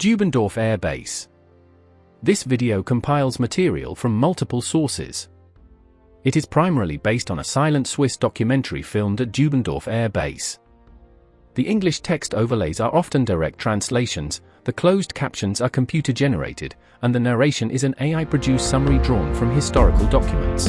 Dübendorf Air Base. This video compiles material from multiple sources. It is primarily based on a silent Swiss documentary filmed at Dübendorf Air Base. The English text overlays are often direct translations, the closed captions are computer-generated, and the narration is an AI-produced summary drawn from historical documents.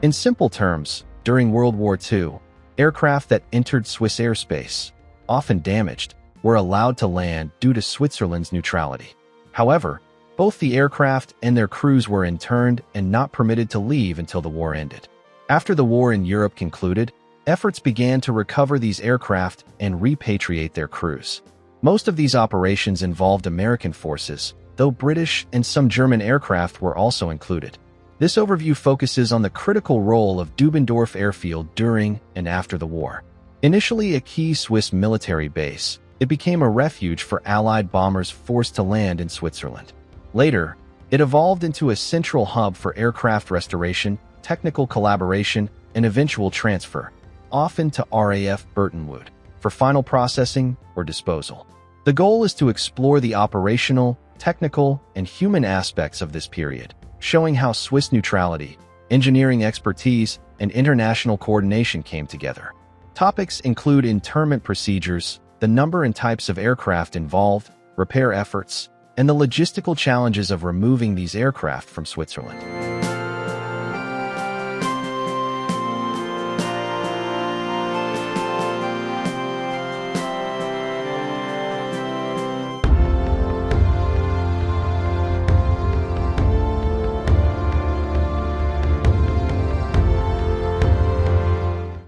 In simple terms, during World War II, aircraft that entered Swiss airspace, often damaged, were allowed to land due to Switzerland's neutrality. However, both the aircraft and their crews were interned and not permitted to leave until the war ended. After the war in Europe concluded, efforts began to recover these aircraft and repatriate their crews. Most of these operations involved American forces, though British and some German aircraft were also included. This overview focuses on the critical role of Dübendorf Airfield during and after the war. Initially a key Swiss military base, it became a refuge for Allied bombers forced to land in Switzerland. Later, it evolved into a central hub for aircraft restoration, technical collaboration, and eventual transfer, often to RAF Burtonwood, for final processing or disposal. The goal is to explore the operational, technical, and human aspects of this period, showing how Swiss neutrality, engineering expertise, and international coordination came together. Topics include internment procedures, the number and types of aircraft involved, repair efforts, and the logistical challenges of removing these aircraft from Switzerland.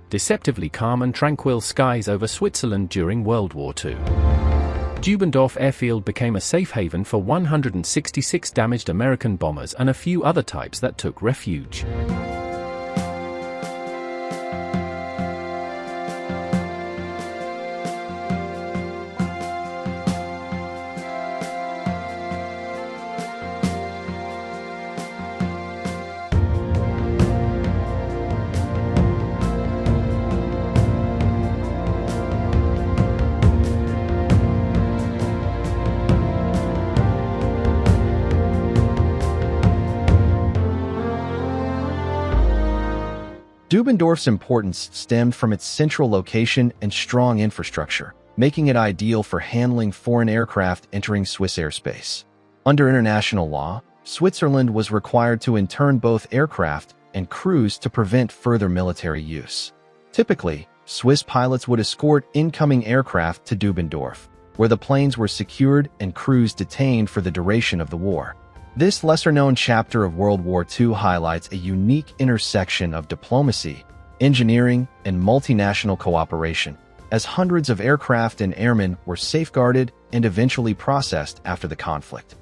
Deceptively calm and tranquil skies over Switzerland during World War II. Dübendorf Airfield became a safe haven for 166 damaged American bombers and a few other types that took refuge. Dübendorf's importance stemmed from its central location and strong infrastructure, making it ideal for handling foreign aircraft entering Swiss airspace. Under international law, Switzerland was required to intern both aircraft and crews to prevent further military use. Typically, Swiss pilots would escort incoming aircraft to Dübendorf, where the planes were secured and crews detained for the duration of the war. This lesser-known chapter of World War II highlights a unique intersection of diplomacy, engineering, and multinational cooperation, as hundreds of aircraft and airmen were safeguarded and eventually processed after the conflict.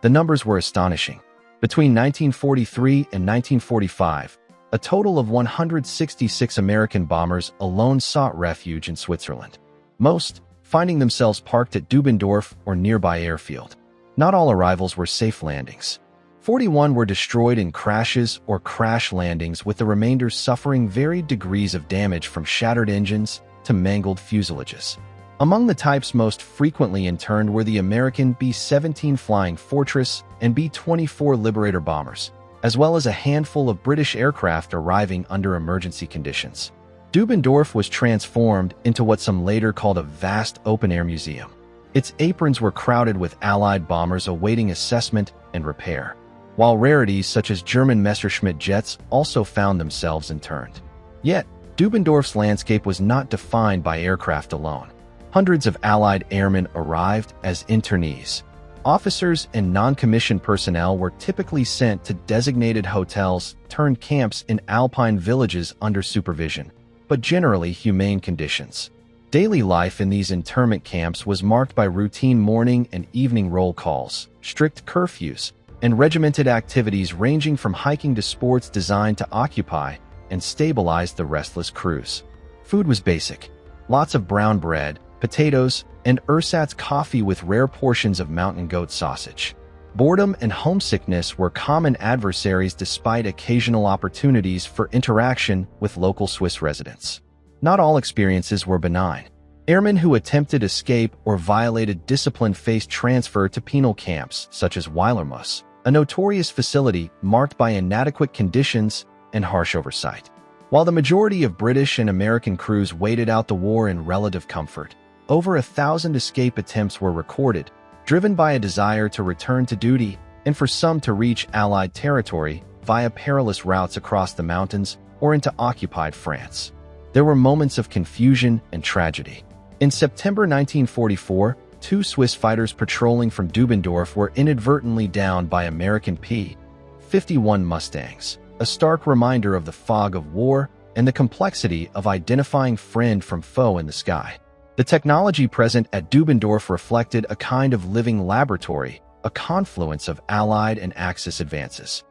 The numbers were astonishing. Between 1943 and 1945, a total of 166 American bombers alone sought refuge in Switzerland, most finding themselves parked at Dübendorf or nearby airfield. Not all arrivals were safe landings. 41 were destroyed in crashes or crash landings, with the remainder suffering varied degrees of damage from shattered engines to mangled fuselages. Among the types most frequently interned were the American B-17 Flying Fortress and B-24 Liberator bombers, as well as a handful of British aircraft arriving under emergency conditions. Dübendorf was transformed into what some later called a vast open-air museum. Its aprons were crowded with Allied bombers awaiting assessment and repair, while rarities such as German Messerschmitt jets also found themselves interned. Yet, Dübendorf's landscape was not defined by aircraft alone. Hundreds of Allied airmen arrived as internees. Officers and non-commissioned personnel were typically sent to designated hotels turned camps in Alpine villages under supervision, but generally humane conditions. Daily life in these internment camps was marked by routine morning and evening roll calls, strict curfews, and regimented activities ranging from hiking to sports designed to occupy and stabilize the restless crews. Food was basic. Lots of brown bread, potatoes, and ersatz coffee with rare portions of mountain goat sausage. Boredom and homesickness were common adversaries despite occasional opportunities for interaction with local Swiss residents. Not all experiences were benign. Airmen who attempted escape or violated discipline faced transfer to penal camps such as Weilermus, a notorious facility marked by inadequate conditions and harsh oversight. While the majority of British and American crews waited out the war in relative comfort, over 1,000 escape attempts were recorded, driven by a desire to return to duty and for some to reach Allied territory via perilous routes across the mountains or into occupied France. There were moments of confusion and tragedy. In September 1944, 2 Swiss fighters patrolling from Dübendorf were inadvertently downed by American P-51 Mustangs, a stark reminder of the fog of war and the complexity of identifying friend from foe in the sky. The technology present at Dübendorf reflected a kind of living laboratory, a confluence of Allied and Axis advances.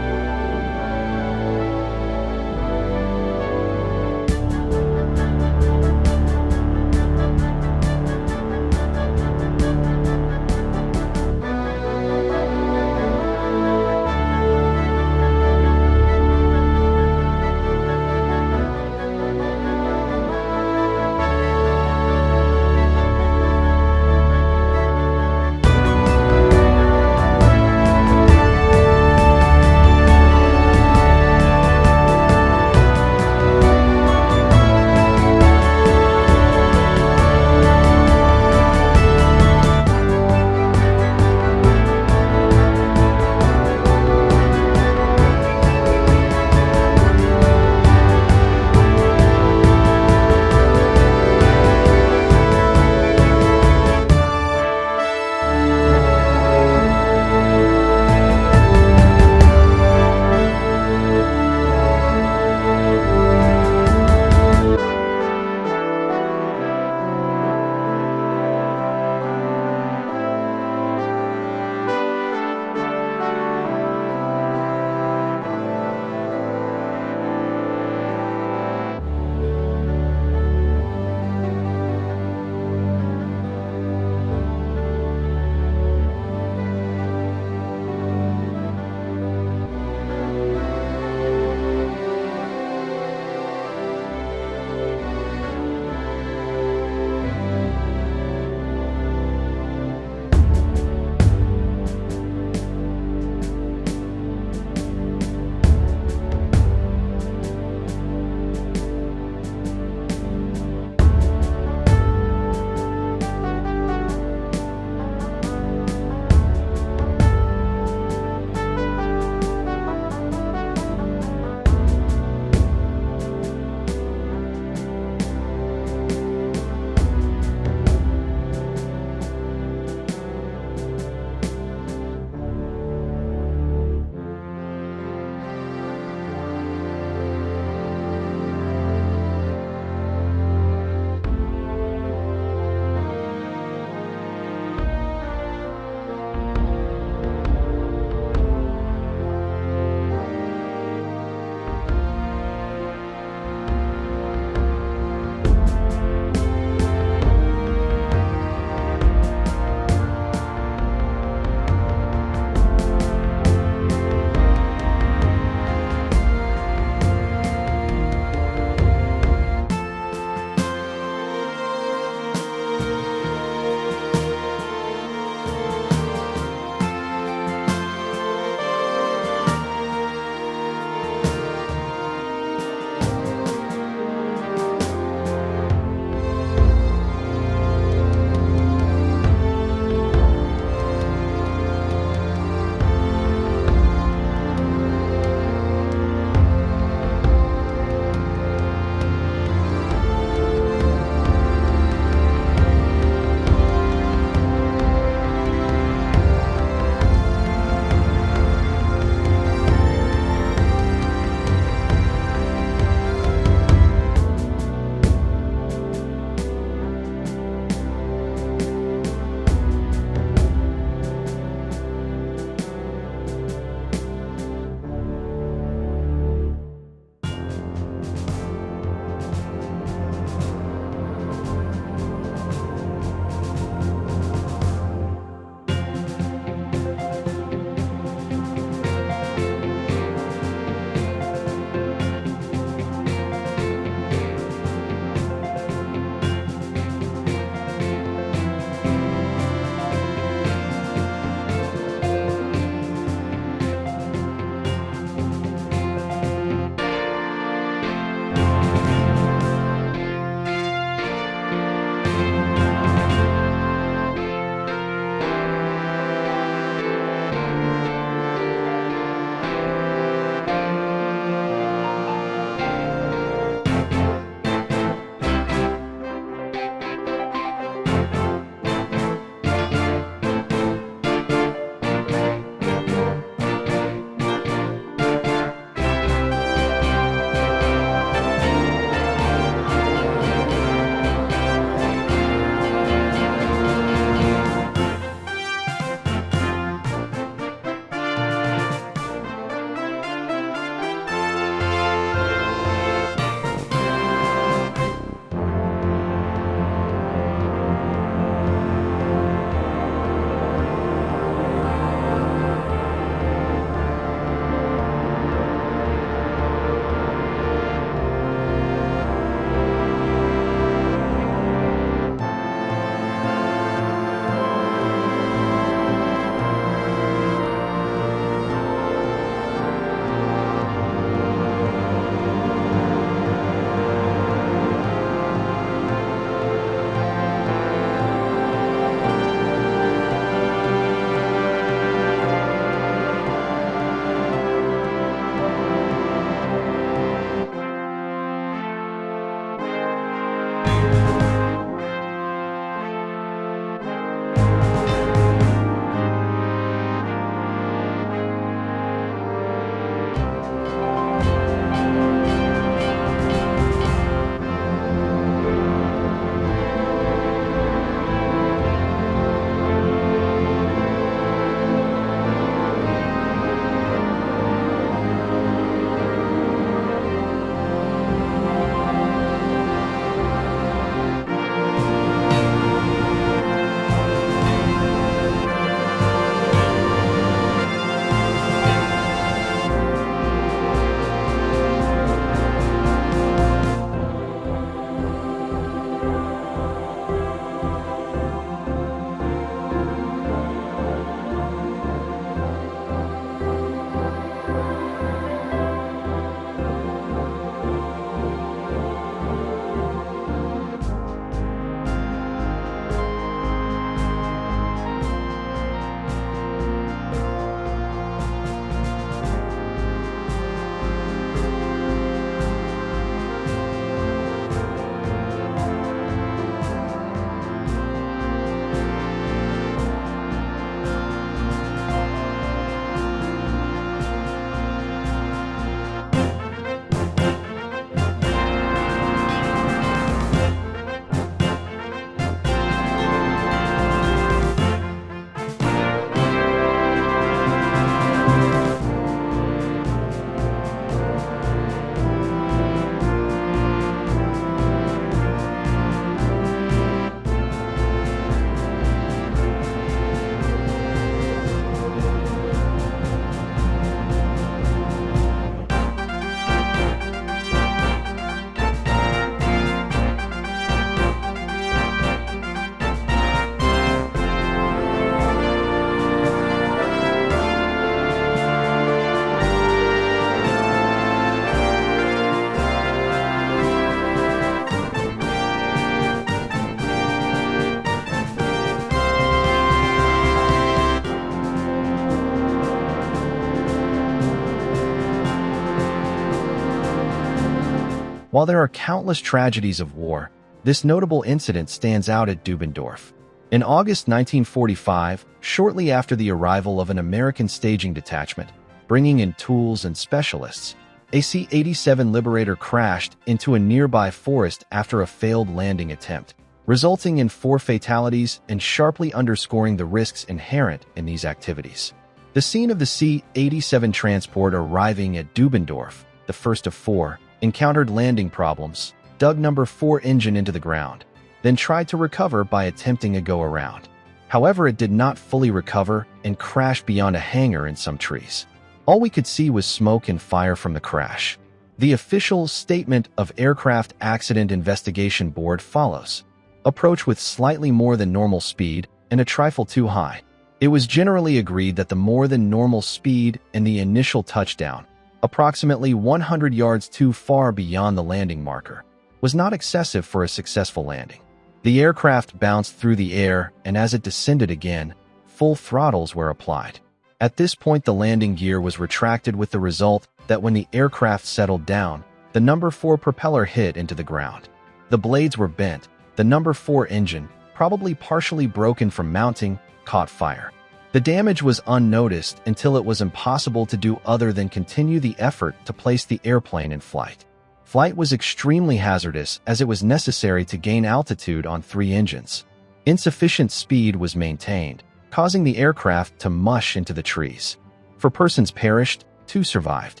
While there are countless tragedies of war, this notable incident stands out at Dübendorf. In August 1945, shortly after the arrival of an American staging detachment, bringing in tools and specialists, a C-87 Liberator crashed into a nearby forest after a failed landing attempt, resulting in 4 fatalities and sharply underscoring the risks inherent in these activities. The scene of the C-87 transport arriving at Dübendorf, the first of 4, encountered landing problems, dug number 4 engine into the ground, then tried to recover by attempting a go-around. However, it did not fully recover and crashed beyond a hangar in some trees. All we could see was smoke and fire from the crash. The official statement of Aircraft Accident Investigation Board follows. Approach with slightly more than normal speed and a trifle too high. It was generally agreed that the more than normal speed and the initial touchdown, approximately 100 yards too far beyond the landing marker, was not excessive for a successful landing. The aircraft bounced through the air, and as it descended again, full throttles were applied. At this point, the landing gear was retracted, with the result that when the aircraft settled down, the number 4 propeller hit into the ground. The blades were bent. The number 4 engine, probably partially broken from mounting, caught fire. The damage was unnoticed until it was impossible to do other than continue the effort to place the airplane in flight. Flight was extremely hazardous as it was necessary to gain altitude on 3 engines. Insufficient speed was maintained, causing the aircraft to mush into the trees. 4 persons perished, 2 survived.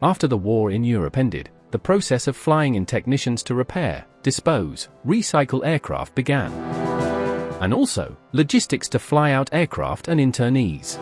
After the war in Europe ended, the process of flying in technicians to repair, dispose, recycle aircraft began. And also, logistics to fly out aircraft and internees.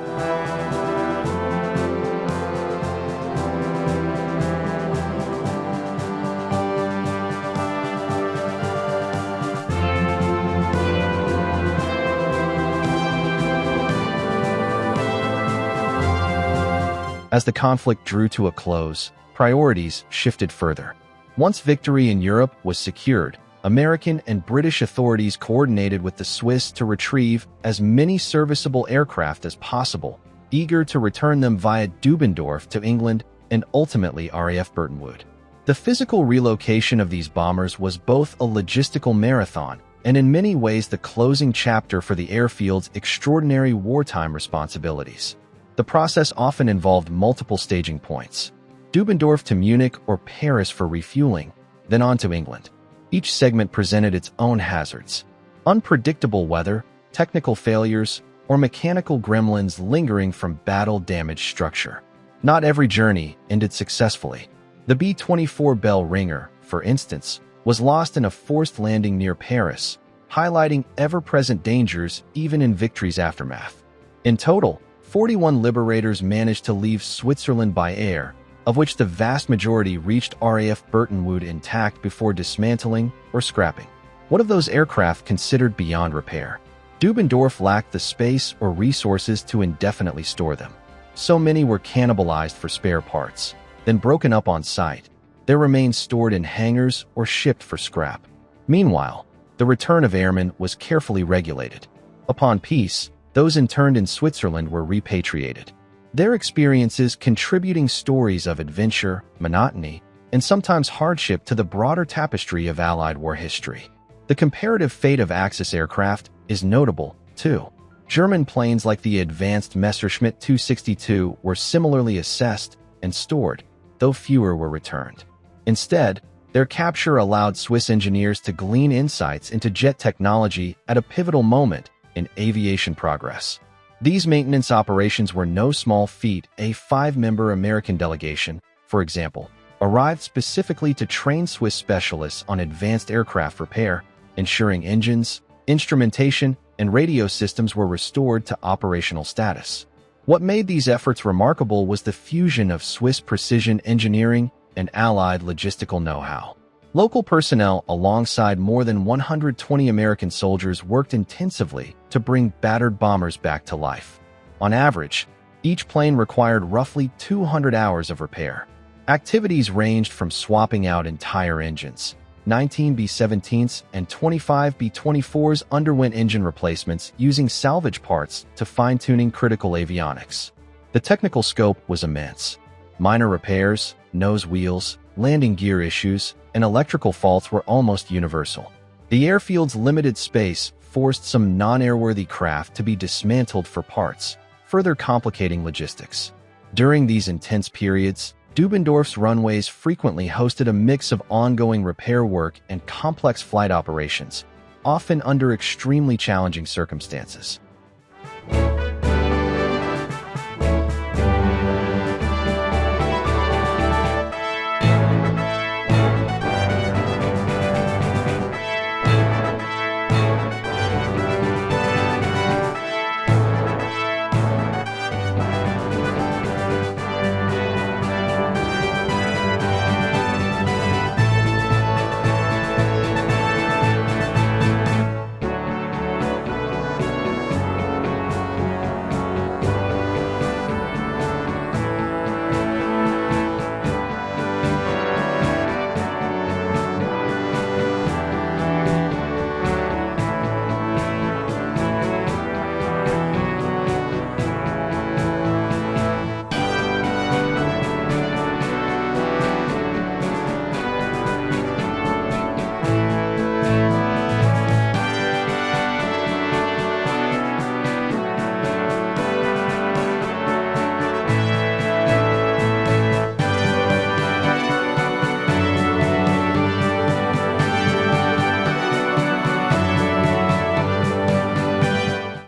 As the conflict drew to a close, priorities shifted further. Once victory in Europe was secured, American and British authorities coordinated with the Swiss to retrieve as many serviceable aircraft as possible, eager to return them via Dübendorf to England and ultimately RAF Burtonwood. The physical relocation of these bombers was both a logistical marathon and in many ways the closing chapter for the airfield's extraordinary wartime responsibilities. The process often involved multiple staging points: Dübendorf to Munich or Paris for refueling, then on to England. Each segment presented its own hazards: unpredictable weather, technical failures, or mechanical gremlins lingering from battle-damaged structure. Not every journey ended successfully. The B-24 Bell Ringer, for instance, was lost in a forced landing near Paris, highlighting ever-present dangers even in victory's aftermath. In total, 41 liberators managed to leave Switzerland by air, of which the vast majority reached RAF Burtonwood intact before dismantling or scrapping. What of those aircraft considered beyond repair? Dübendorf lacked the space or resources to indefinitely store them. So many were cannibalized for spare parts, then broken up on site. Their remains stored in hangars or shipped for scrap. Meanwhile, the return of airmen was carefully regulated. Upon peace, those interned in Switzerland were repatriated, their experiences contributing stories of adventure, monotony, and sometimes hardship to the broader tapestry of Allied war history. The comparative fate of Axis aircraft is notable, too. German planes like the advanced Messerschmitt 262 were similarly assessed and stored, though fewer were returned. Instead, their capture allowed Swiss engineers to glean insights into jet technology at a pivotal moment in aviation progress. These maintenance operations were no small feat. A 5-member American delegation, for example, arrived specifically to train Swiss specialists on advanced aircraft repair, ensuring engines, instrumentation, and radio systems were restored to operational status. What made these efforts remarkable was the fusion of Swiss precision engineering and Allied logistical know-how. Local personnel alongside more than 120 American soldiers worked intensively to bring battered bombers back to life. On average, each plane required roughly 200 hours of repair. Activities ranged from swapping out entire engines. 19 B-17s and 25 B-24s underwent engine replacements using salvage parts to fine-tuning critical avionics. The technical scope was immense. Minor repairs, nose wheels, landing gear issues, and electrical faults were almost universal. The airfield's limited space forced some non-airworthy craft to be dismantled for parts, further complicating logistics. During these intense periods, Dübendorf's runways frequently hosted a mix of ongoing repair work and complex flight operations, often under extremely challenging circumstances.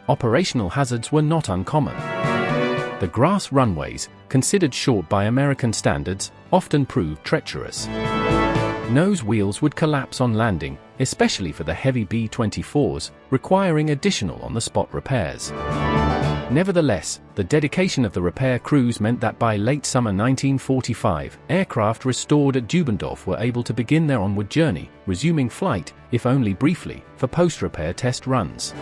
Operational hazards were not uncommon. The grass runways, considered short by American standards, often proved treacherous. Nose wheels would collapse on landing, especially for the heavy B-24s, requiring additional on-the-spot repairs. Nevertheless, the dedication of the repair crews meant that by late summer 1945, aircraft restored at Dübendorf were able to begin their onward journey, resuming flight, if only briefly, for post-repair test runs.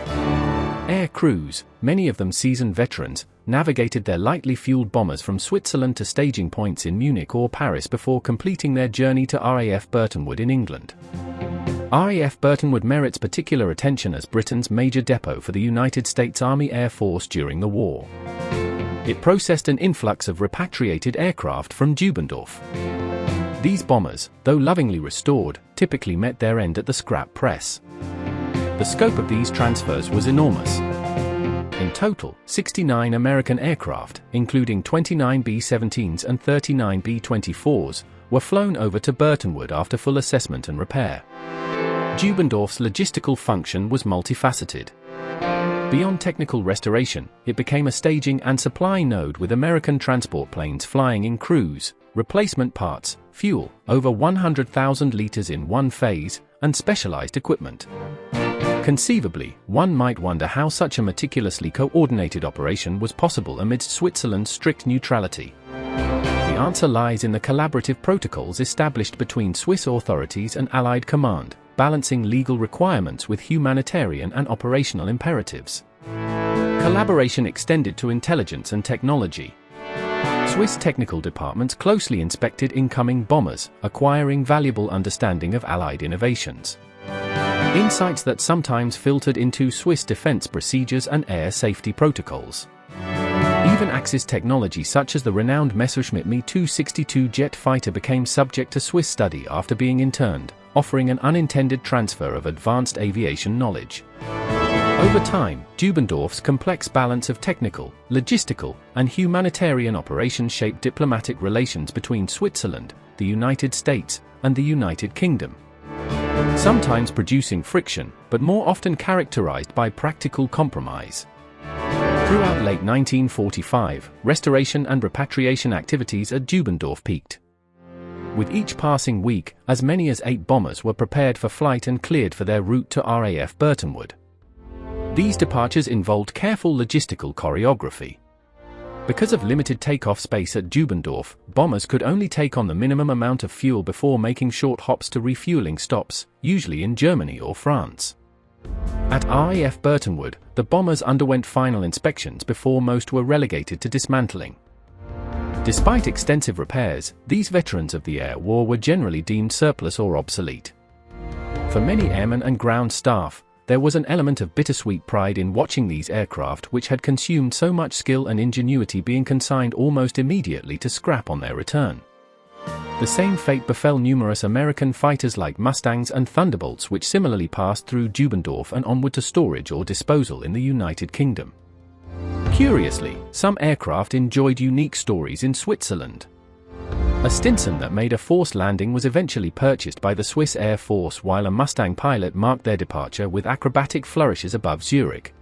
Air crews, many of them seasoned veterans, navigated their lightly fueled bombers from Switzerland to staging points in Munich or Paris before completing their journey to RAF Burtonwood in England. RAF Burtonwood merits particular attention as Britain's major depot for the United States Army Air Force during the war. It processed an influx of repatriated aircraft from Dübendorf. These bombers, though lovingly restored, typically met their end at the scrap press. The scope of these transfers was enormous. In total, 69 American aircraft, including 29 B-17s and 39 B-24s, were flown over to Burtonwood after full assessment and repair. Dübendorf's logistical function was multifaceted. Beyond technical restoration, it became a staging and supply node with American transport planes flying in crews, replacement parts, fuel, over 100,000 liters in one phase, and specialized equipment. Conceivably, one might wonder how such a meticulously coordinated operation was possible amidst Switzerland's strict neutrality. The answer lies in the collaborative protocols established between Swiss authorities and Allied command, balancing legal requirements with humanitarian and operational imperatives. Collaboration extended to intelligence and technology. Swiss technical departments closely inspected incoming bombers, acquiring valuable understanding of Allied innovations. Insights that sometimes filtered into Swiss defense procedures and air safety protocols. Even Axis technology such as the renowned Messerschmitt Me-262 jet fighter became subject to Swiss study after being interned, offering an unintended transfer of advanced aviation knowledge. Over time, Dübendorf's complex balance of technical, logistical, and humanitarian operations shaped diplomatic relations between Switzerland, the United States, and the United Kingdom. Sometimes producing friction, but more often characterized by practical compromise. Throughout late 1945, restoration and repatriation activities at Dübendorf peaked. With each passing week, as many as 8 bombers were prepared for flight and cleared for their route to RAF Burtonwood. These departures involved careful logistical choreography. Because of limited takeoff space at Dübendorf, bombers could only take on the minimum amount of fuel before making short hops to refueling stops, usually in Germany or France. At RAF Burtonwood, the bombers underwent final inspections before most were relegated to dismantling. Despite extensive repairs, these veterans of the air war were generally deemed surplus or obsolete. For many airmen and ground staff, there was an element of bittersweet pride in watching these aircraft which had consumed so much skill and ingenuity being consigned almost immediately to scrap on their return. The same fate befell numerous American fighters like Mustangs and Thunderbolts which similarly passed through Dübendorf and onward to storage or disposal in the United Kingdom. Curiously, some aircraft enjoyed unique stories in Switzerland. A Stinson that made a forced landing was eventually purchased by the Swiss Air Force while a Mustang pilot marked their departure with acrobatic flourishes above Zurich.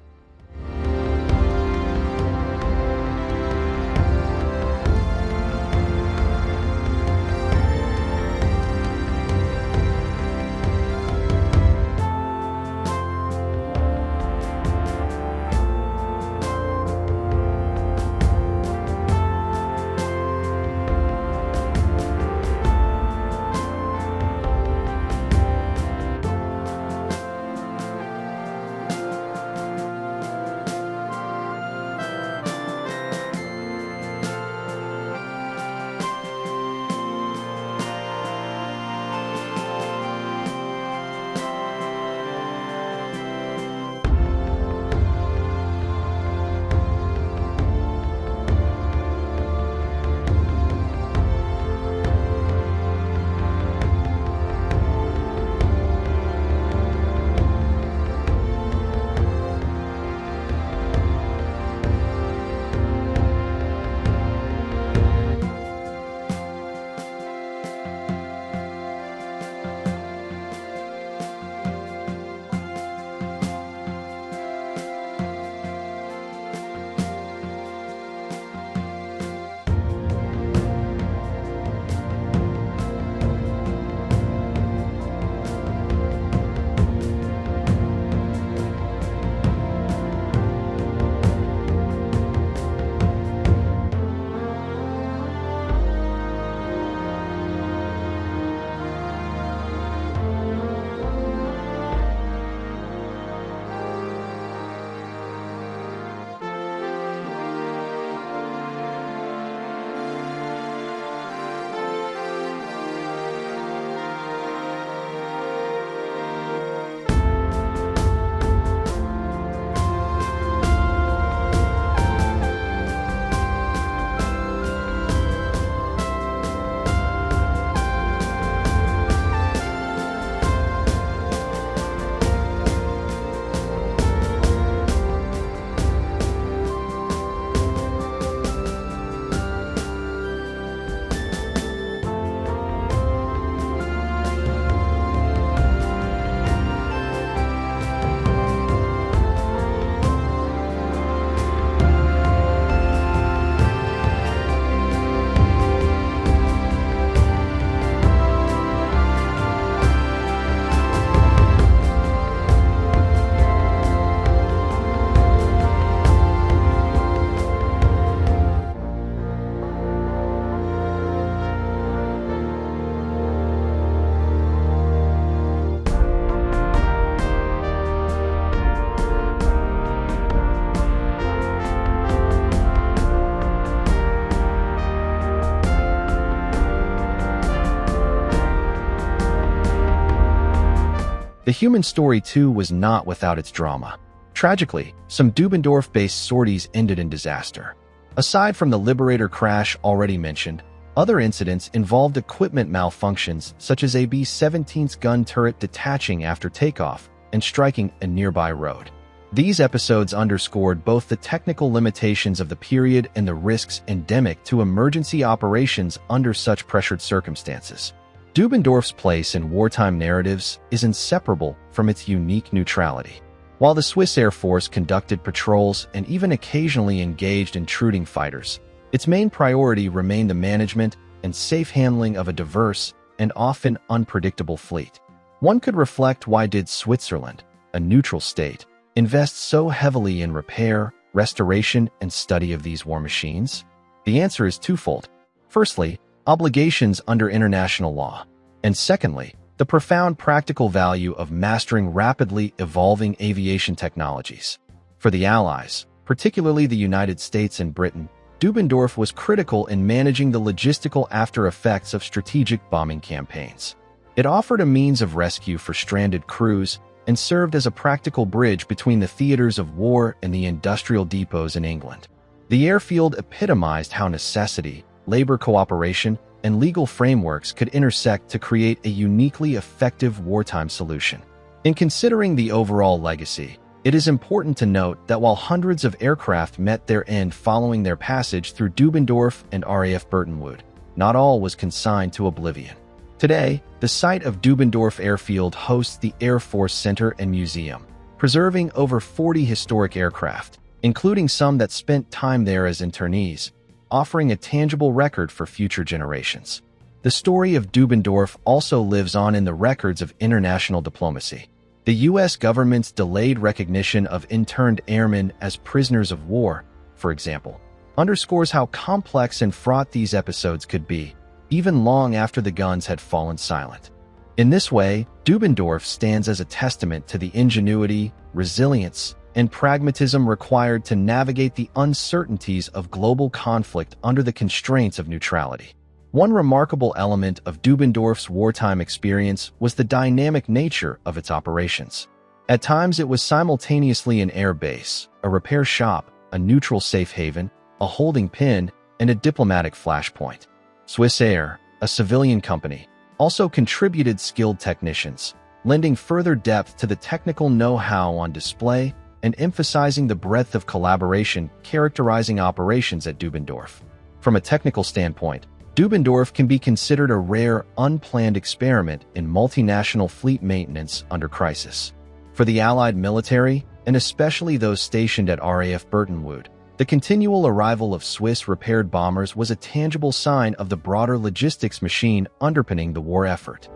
The human story, too, was not without its drama. Tragically, some Dübendorf-based sorties ended in disaster. Aside from the Liberator crash already mentioned, other incidents involved equipment malfunctions such as a B-17's gun turret detaching after takeoff and striking a nearby road. These episodes underscored both the technical limitations of the period and the risks endemic to emergency operations under such pressured circumstances. Dübendorf's place in wartime narratives is inseparable from its unique neutrality. While the Swiss Air Force conducted patrols and even occasionally engaged intruding fighters, its main priority remained the management and safe handling of a diverse and often unpredictable fleet. One could reflect, why did Switzerland, a neutral state, invest so heavily in repair, restoration, and study of these war machines? The answer is twofold. Firstly, obligations under international law, and secondly, the profound practical value of mastering rapidly evolving aviation technologies. For the Allies, particularly the United States and Britain, Dübendorf was critical in managing the logistical after-effects of strategic bombing campaigns. It offered a means of rescue for stranded crews and served as a practical bridge between the theaters of war and the industrial depots in England. The airfield epitomized how necessity, labor cooperation, and legal frameworks could intersect to create a uniquely effective wartime solution. In considering the overall legacy, it is important to note that while hundreds of aircraft met their end following their passage through Dübendorf and RAF Burtonwood, not all was consigned to oblivion. Today, the site of Dübendorf Airfield hosts the Air Force Center and Museum, preserving over 40 historic aircraft, including some that spent time there as internees, offering a tangible record for future generations. The story of Dübendorf also lives on in the records of international diplomacy. The U.S. government's delayed recognition of interned airmen as prisoners of war, for example, underscores how complex and fraught these episodes could be, even long after the guns had fallen silent. In this way, Dübendorf stands as a testament to the ingenuity, resilience, and pragmatism required to navigate the uncertainties of global conflict under the constraints of neutrality. One remarkable element of Dübendorf's wartime experience was the dynamic nature of its operations. At times, it was simultaneously an air base, a repair shop, a neutral safe haven, a holding pin, and a diplomatic flashpoint. Swiss Air, a civilian company, also contributed skilled technicians, lending further depth to the technical know-how on display and emphasizing the breadth of collaboration characterizing operations at Dübendorf. From a technical standpoint, Dübendorf can be considered a rare, unplanned experiment in multinational fleet maintenance under crisis. For the Allied military, and especially those stationed at RAF Burtonwood, the continual arrival of Swiss-repaired bombers was a tangible sign of the broader logistics machine underpinning the war effort.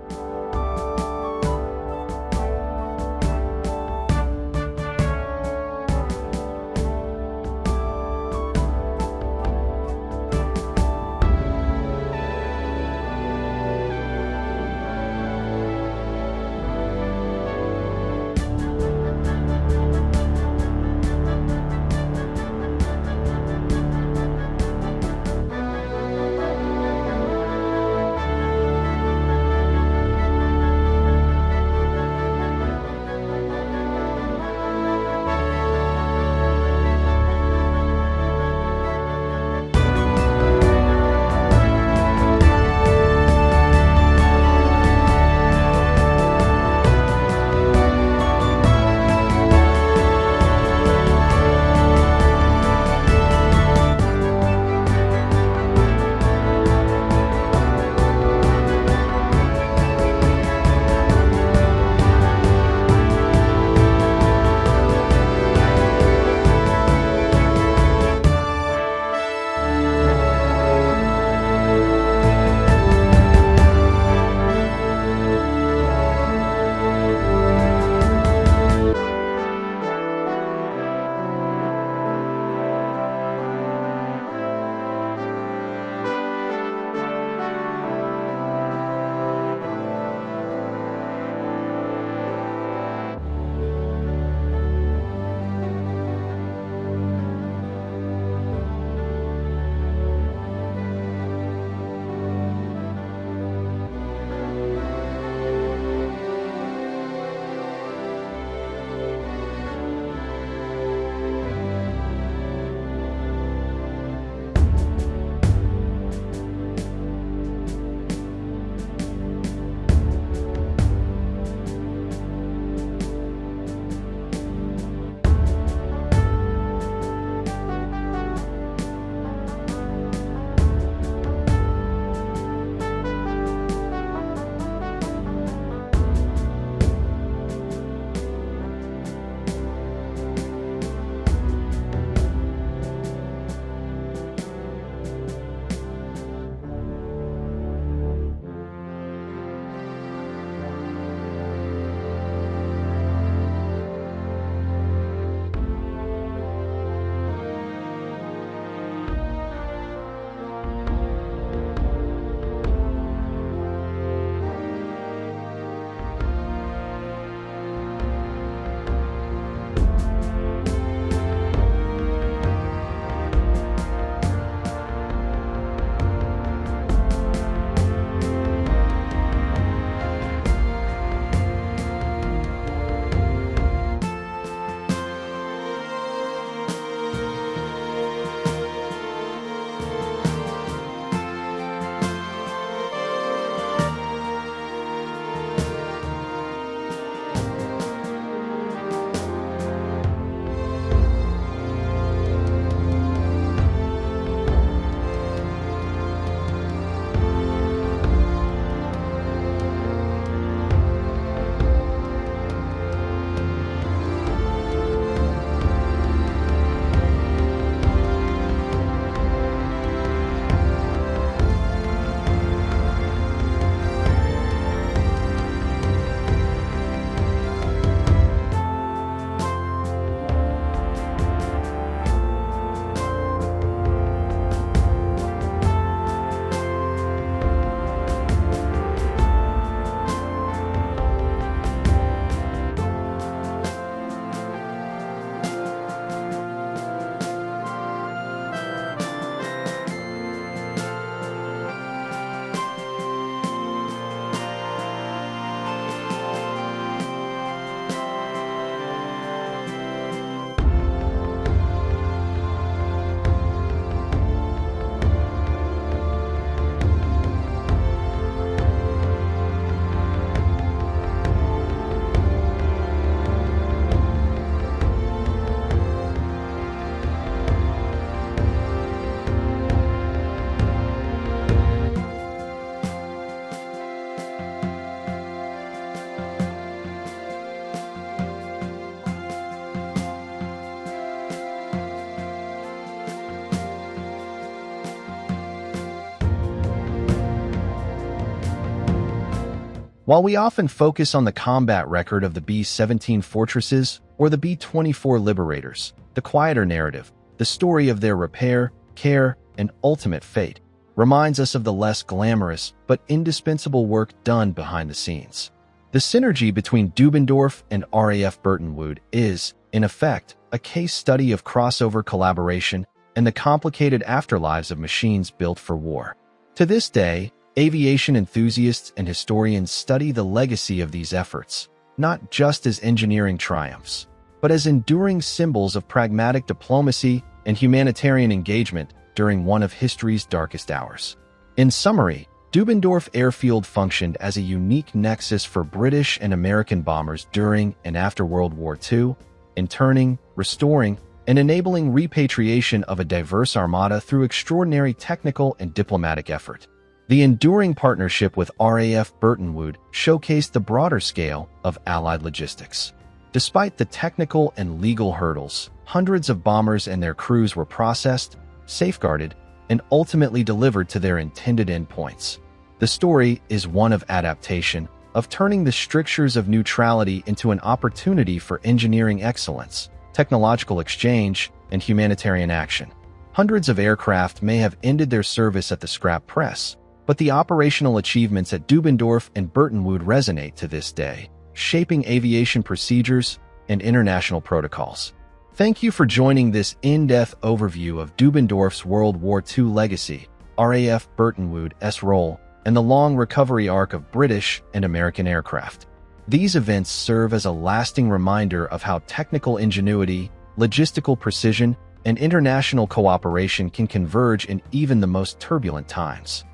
While we often focus on the combat record of the B-17 Fortresses or the B-24 Liberators, the quieter narrative, the story of their repair, care, and ultimate fate, reminds us of the less glamorous but indispensable work done behind the scenes. The synergy between Dübendorf and RAF Burtonwood is, in effect, a case study of crossover collaboration and the complicated afterlives of machines built for war. To this day, aviation enthusiasts and historians study the legacy of these efforts, not just as engineering triumphs, but as enduring symbols of pragmatic diplomacy and humanitarian engagement during one of history's darkest hours. In summary, Dübendorf Airfield functioned as a unique nexus for British and American bombers during and after World War II, interning, restoring, and enabling repatriation of a diverse armada through extraordinary technical and diplomatic effort. The enduring partnership with RAF Burtonwood showcased the broader scale of Allied logistics. Despite the technical and legal hurdles, hundreds of bombers and their crews were processed, safeguarded, and ultimately delivered to their intended endpoints. The story is one of adaptation, of turning the strictures of neutrality into an opportunity for engineering excellence, technological exchange, and humanitarian action. Hundreds of aircraft may have ended their service at the scrap press, but the operational achievements at Dübendorf and Burtonwood resonate to this day, shaping aviation procedures and international protocols. Thank you for joining this in-depth overview of Dübendorf's World War II legacy, RAF Burtonwood's role, and the long recovery arc of British and American aircraft. These events serve as a lasting reminder of how technical ingenuity, logistical precision, and international cooperation can converge in even the most turbulent times.